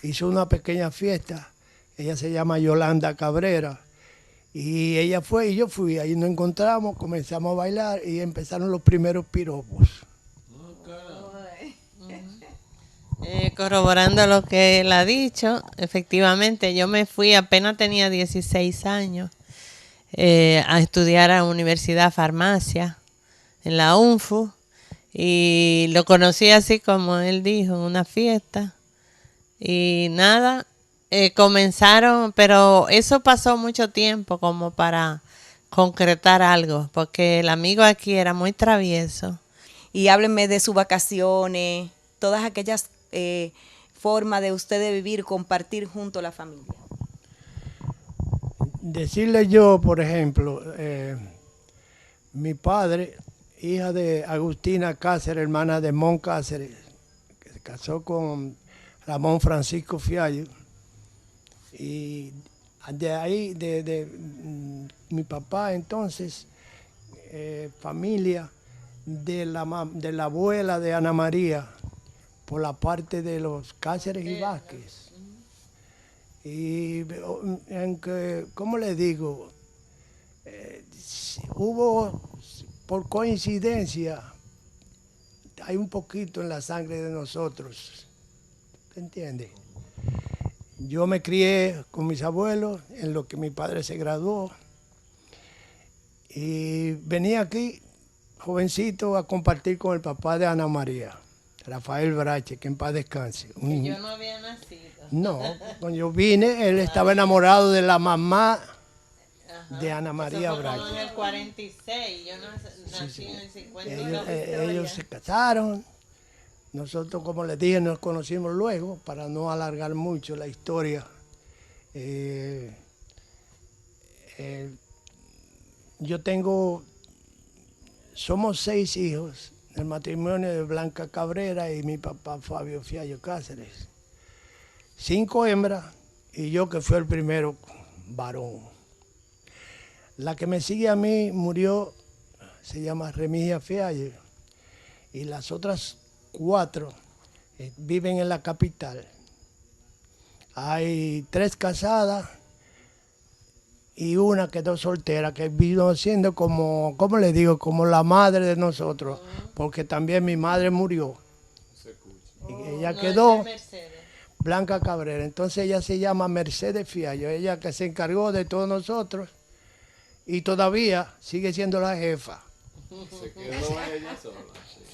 Hizo una pequeña fiesta, ella se llama Yolanda Cabrera, y ella fue y yo fui, ahí nos encontramos, comenzamos a bailar y empezaron los primeros piropos. Corroborando lo que él ha dicho, efectivamente yo me fui, apenas tenía 16 años, a estudiar a la Universidad Farmacia, en la UNFU, y lo conocí así como él dijo, en una fiesta, y nada, comenzaron, pero eso pasó mucho tiempo como para concretar algo, porque el amigo aquí era muy travieso. Y háblenme de sus vacaciones, todas aquellas forma de ustedes vivir, compartir junto a la familia. Decirle yo, por ejemplo, mi padre, hija de Agustina Cáceres, hermana de Mon Cáceres, que se casó con Ramón Francisco Fiallo, y de ahí, de mi papá entonces, familia de la abuela de Ana María, por la parte de los Cáceres y Vázquez. Y aunque, ¿cómo le digo? Hubo, por coincidencia, hay un poquito en la sangre de nosotros, ¿te entiendes? Yo me crié con mis abuelos, en lo que mi padre se graduó. Y venía aquí, jovencito, a compartir con el papá de Ana María, Rafael Brache, que en paz descanse. Que yo no había nacido. No, cuando yo vine, él estaba enamorado de la mamá de Ana María Eso fue Brache. como en el 46, yo nací en el 50. Ellos se casaron. Nosotros, como les dije, nos conocimos luego, para no alargar mucho la historia. Somos 6 hijos del matrimonio de Blanca Cabrera y mi papá Fabio Fiallo Cáceres. 5 hembras y yo, que fui el primero varón. La que me sigue a mí murió, se llama Remigia Fiallo, y las otras 4 viven en la capital. Hay 3 casadas y una quedó soltera, que vino siendo como, ¿cómo le digo? Como la madre de nosotros, porque también mi madre murió. Y ella quedó Blanca Cabrera. Entonces ella se llama Mercedes Fiallo, ella que se encargó de todos nosotros y todavía sigue siendo la jefa. Se quedó ella sola.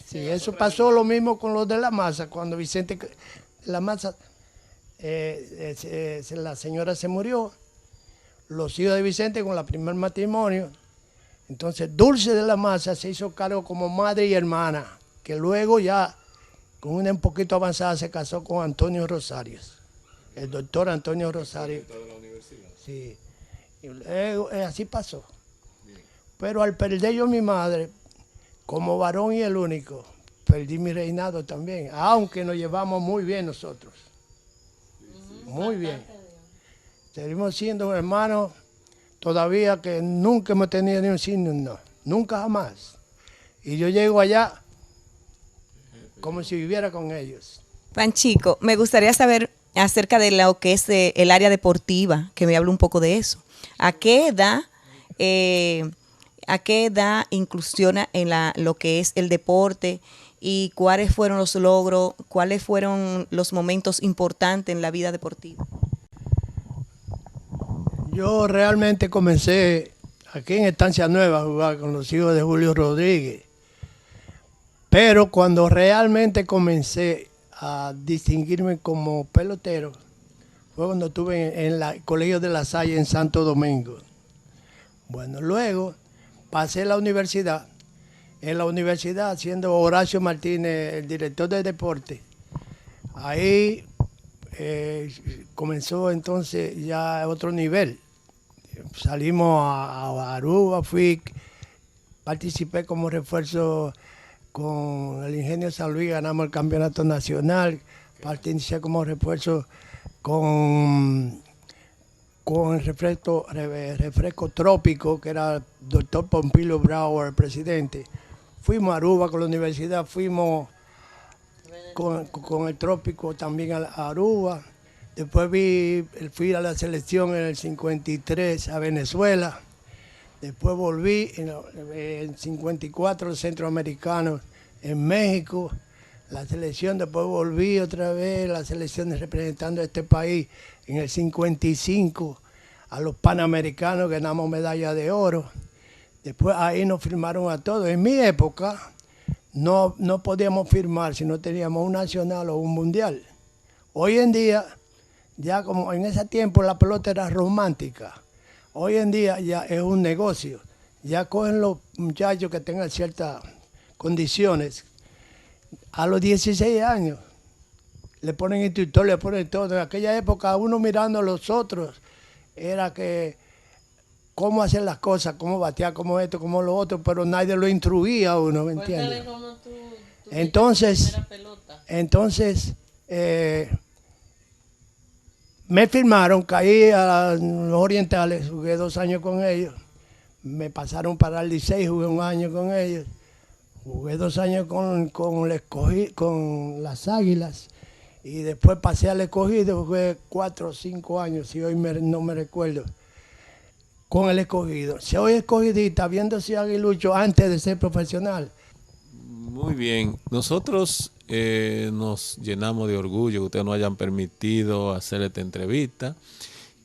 Sí, eso pasó lo mismo con los de La Maza, cuando Vicente La Maza, la señora se murió, los hijos de Vicente con el primer matrimonio, entonces Dulce de La Maza se hizo cargo como madre y hermana, que luego ya, con una un poquito avanzada, se casó con Antonio Rosario, el doctor Antonio Rosario. De la universidad. Sí, y luego, así pasó. Pero al perder yo mi madre, como varón y el único, perdí mi reinado también, aunque nos llevamos muy bien nosotros. Muy bien. Seguimos siendo hermanos todavía, que nunca hemos tenido ni un signo, no, nunca jamás. Y yo llego allá como si viviera con ellos. Panchico, me gustaría saber acerca de lo que es el área deportiva, que me hable un poco de eso. ¿A qué edad incursiona en lo que es el deporte y cuáles fueron los logros, cuáles fueron los momentos importantes en la vida deportiva? Yo realmente comencé aquí en Estancia Nueva a jugar con los hijos de Julio Rodríguez, pero cuando realmente comencé a distinguirme como pelotero fue cuando estuve en el Colegio de La Salle en Santo Domingo. Bueno, luego pasé a la universidad. En la universidad, siendo Horacio Martínez el director de deporte, ahí comenzó entonces ya otro nivel. Salimos a Aruba, participé como refuerzo con el Ingenio San Luis, ganamos el campeonato nacional, participé como refuerzo con el refresco trópico, que era el doctor Pompilio Brauer, el presidente. Fuimos a Aruba con la universidad, fuimos con el trópico también a Aruba. Después fui a la selección en el 53 a Venezuela. Después volví en el 54 centroamericanos en México. La selección, después volví otra vez, la selección representando a este país en el 55 a los Panamericanos, ganamos medalla de oro. Después ahí nos firmaron a todos. En mi época no podíamos firmar si no teníamos un nacional o un mundial. Hoy en día, ya como en ese tiempo la pelota era romántica, hoy en día ya es un negocio. Ya cogen los muchachos que tengan ciertas condiciones. A los 16 años le ponen instructor, le ponen todo. En aquella época uno mirando a los otros era que cómo hacer las cosas, cómo batear, cómo esto, cómo lo otro, pero nadie lo instruía a uno, ¿me entiendes? Entonces me firmaron, caí a los Orientales, jugué 2 años con ellos, me pasaron para el Licey, jugué 1 año con ellos, jugué 2 años con las Águilas, y después pasé al Escogido, jugué 4 o 5 años, si hoy no me recuerdo, con el Escogido. Soy escogidista, viendo si aguilucho antes de ser profesional. Muy bien. Nosotros nos llenamos de orgullo que ustedes nos hayan permitido hacer esta entrevista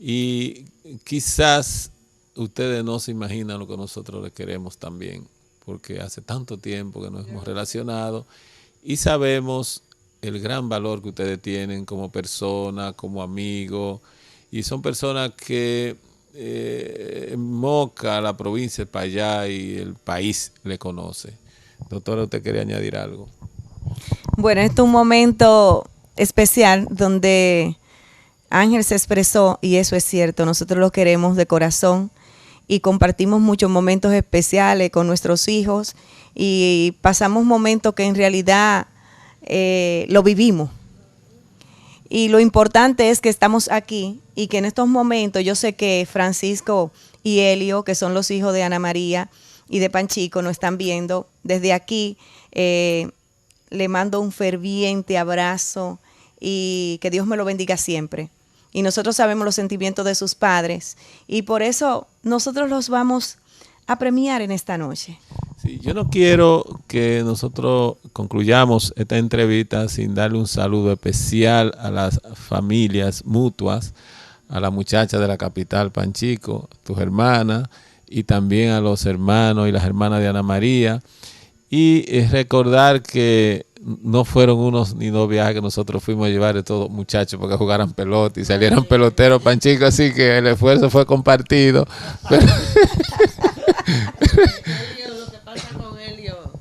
y quizás ustedes no se imaginan lo que nosotros les queremos también, porque hace tanto tiempo que nos hemos relacionado y sabemos el gran valor que ustedes tienen como persona, como amigo, y son personas que Moca, la provincia, el Payá y el país le conoce. Doctora, ¿usted quería añadir algo? Bueno, este es un momento especial donde Ángel se expresó, y eso es cierto, nosotros lo queremos de corazón y compartimos muchos momentos especiales con nuestros hijos y pasamos momentos que en realidad lo vivimos. Y lo importante es que estamos aquí y que en estos momentos yo sé que Francisco y Helio, que son los hijos de Ana María y de Panchico, nos están viendo. Desde aquí le mando un ferviente abrazo y que Dios me lo bendiga siempre. Y nosotros sabemos los sentimientos de sus padres y por eso nosotros los vamos a premiar en esta noche. Sí, yo no quiero que nosotros concluyamos esta entrevista sin darle un saludo especial a las familias mutuas, a la muchacha de la capital, Panchico, tus hermanas, y también a los hermanos y las hermanas de Ana María. Y recordar que no fueron unos ni dos viajes que nosotros fuimos a llevar de todos muchachos porque jugaran pelota y salieran peloteros, Panchico, así que el esfuerzo fue compartido. Pero lo que pasa con Helio,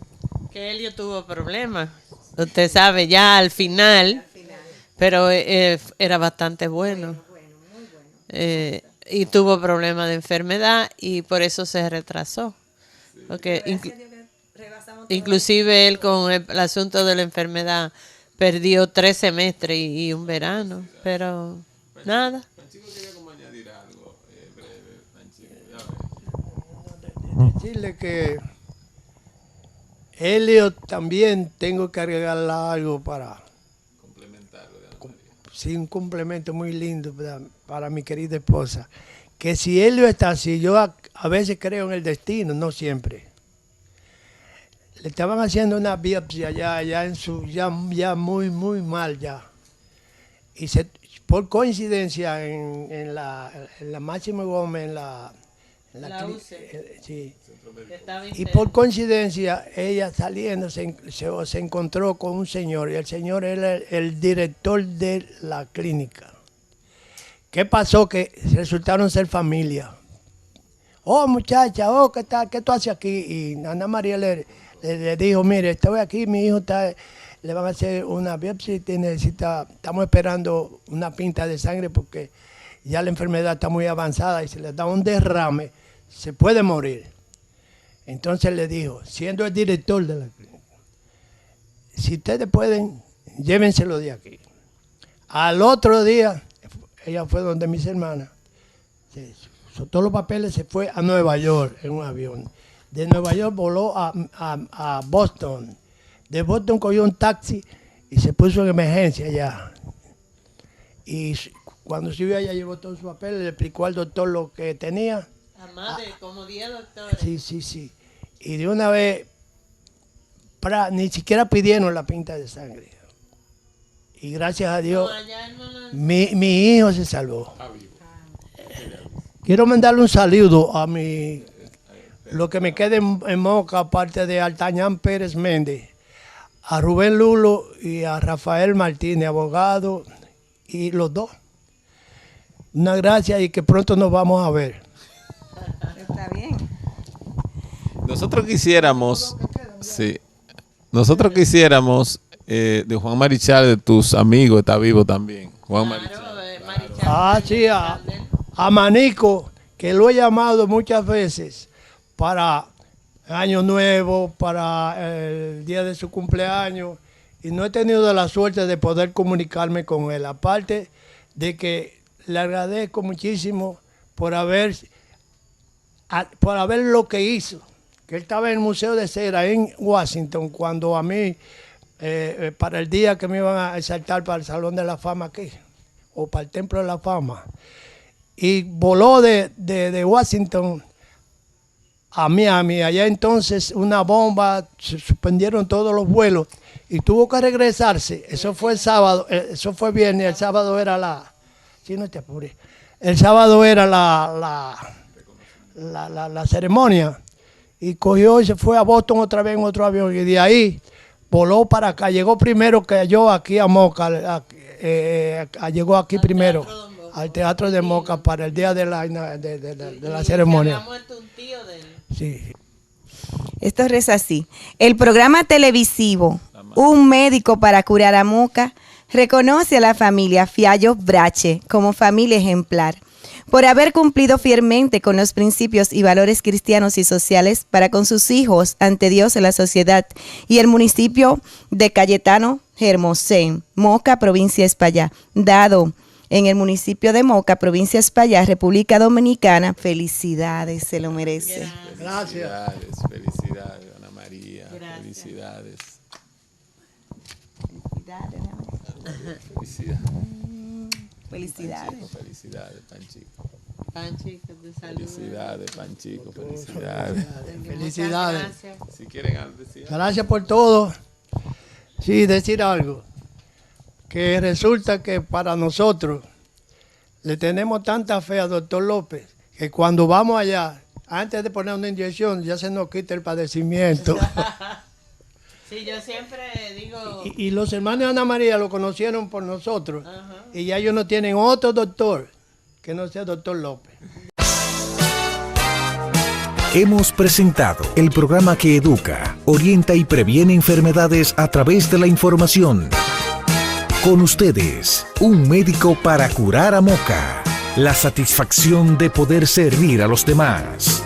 que Helio tuvo problemas, usted sabe, ya al final, pero era bastante bueno. Y tuvo problemas de enfermedad y por eso se retrasó. Porque inclusive él con el asunto de la enfermedad perdió 3 semestres y un verano, pero nada. Decirle que Helio también tengo que agregarle algo para complementarlo. Sí, un complemento muy lindo para mi querida esposa. Que si Helio está así, yo a veces creo en el destino, no siempre. Le estaban haciendo una biopsia ya muy mal ya. Y por coincidencia en la Máximo Gómez, en la UCE. Sí. Y por coincidencia, ella saliendo se encontró con un señor, y el señor era el director de la clínica. ¿Qué pasó? Que resultaron ser familia. Oh, muchacha, oh, ¿qué tal? ¿Qué tú haces aquí? Y Ana María le dijo, mire, estoy aquí, mi hijo le van a hacer una biopsia y estamos esperando una pinta de sangre porque ya la enfermedad está muy avanzada y se le da un derrame, se puede morir. Entonces le dijo, siendo el director de la clínica, si ustedes pueden, llévenselo de aquí. Al otro día, ella fue donde mis hermanas, soltó los papeles, se fue a Nueva York en un avión. De Nueva York voló a Boston. De Boston cogió un taxi y se puso en emergencia allá. Y cuando subió allá llevó todos sus papeles, le explicó al doctor lo que tenía. Además de como 10 doctores. Sí. Y de una vez, ni siquiera pidieron la pinta de sangre. Y gracias a Dios, mi hijo se salvó. Quiero mandarle un saludo a lo que me quede en Moca, aparte de Altañán Pérez Méndez, a Rubén Lulo y a Rafael Martínez, abogado, y los dos. Una gracia y que pronto nos vamos a ver. Está bien. Nosotros quisiéramos, de Juan Marichal, de tus amigos, está vivo también. Juan Marichal. Sí, a Manico, que lo he llamado muchas veces para Año Nuevo, para el día de su cumpleaños, y no he tenido la suerte de poder comunicarme con él. Aparte de que le agradezco muchísimo por haber lo que hizo, que él estaba en el Museo de Cera en Washington, cuando a mí, para el día que me iban a exaltar para el Salón de la Fama aquí, o para el Templo de la Fama, y voló de Washington a Miami. Allá entonces una bomba, se suspendieron todos los vuelos y tuvo que regresarse. Eso fue el sábado, eso fue viernes, el sábado era no te apures. El sábado era la ceremonia. Y cogió y se fue a Boston otra vez en otro avión. Y de ahí voló para acá. Llegó primero que yo aquí a Moca. Llegó aquí primero al Teatro de Moca para el día de la ceremonia. Sí. Esto reza así. El programa televisivo Un Médico para Curar a Moca reconoce a la familia Fiallos Brache como familia ejemplar por haber cumplido fielmente con los principios y valores cristianos y sociales para con sus hijos ante Dios y la sociedad, y el municipio de Cayetano Hermosén, Moca, provincia de Espaillá, dado en el municipio de Moca, provincia de Espaillá, República Dominicana. Felicidades, se lo merece. Gracias. Felicidades, Ana María. Gracias. Felicidades. Felicidades. Felicidades, Panchico. Panchico, te saludo. Felicidades, Panchico, felicidades. Felicidades. Si quieren decir algo. Gracias por todo. Sí, decir algo. Que resulta que para nosotros le tenemos tanta fe a doctor López que cuando vamos allá, antes de poner una inyección, ya se nos quita el padecimiento. Sí, yo siempre digo... Y los hermanos de Ana María lo conocieron por nosotros. Y ya ellos no tienen otro doctor que no sea doctor López. Hemos presentado el programa que educa, orienta y previene enfermedades a través de la información. Con ustedes, un médico para curar a Moca. La satisfacción de poder servir a los demás.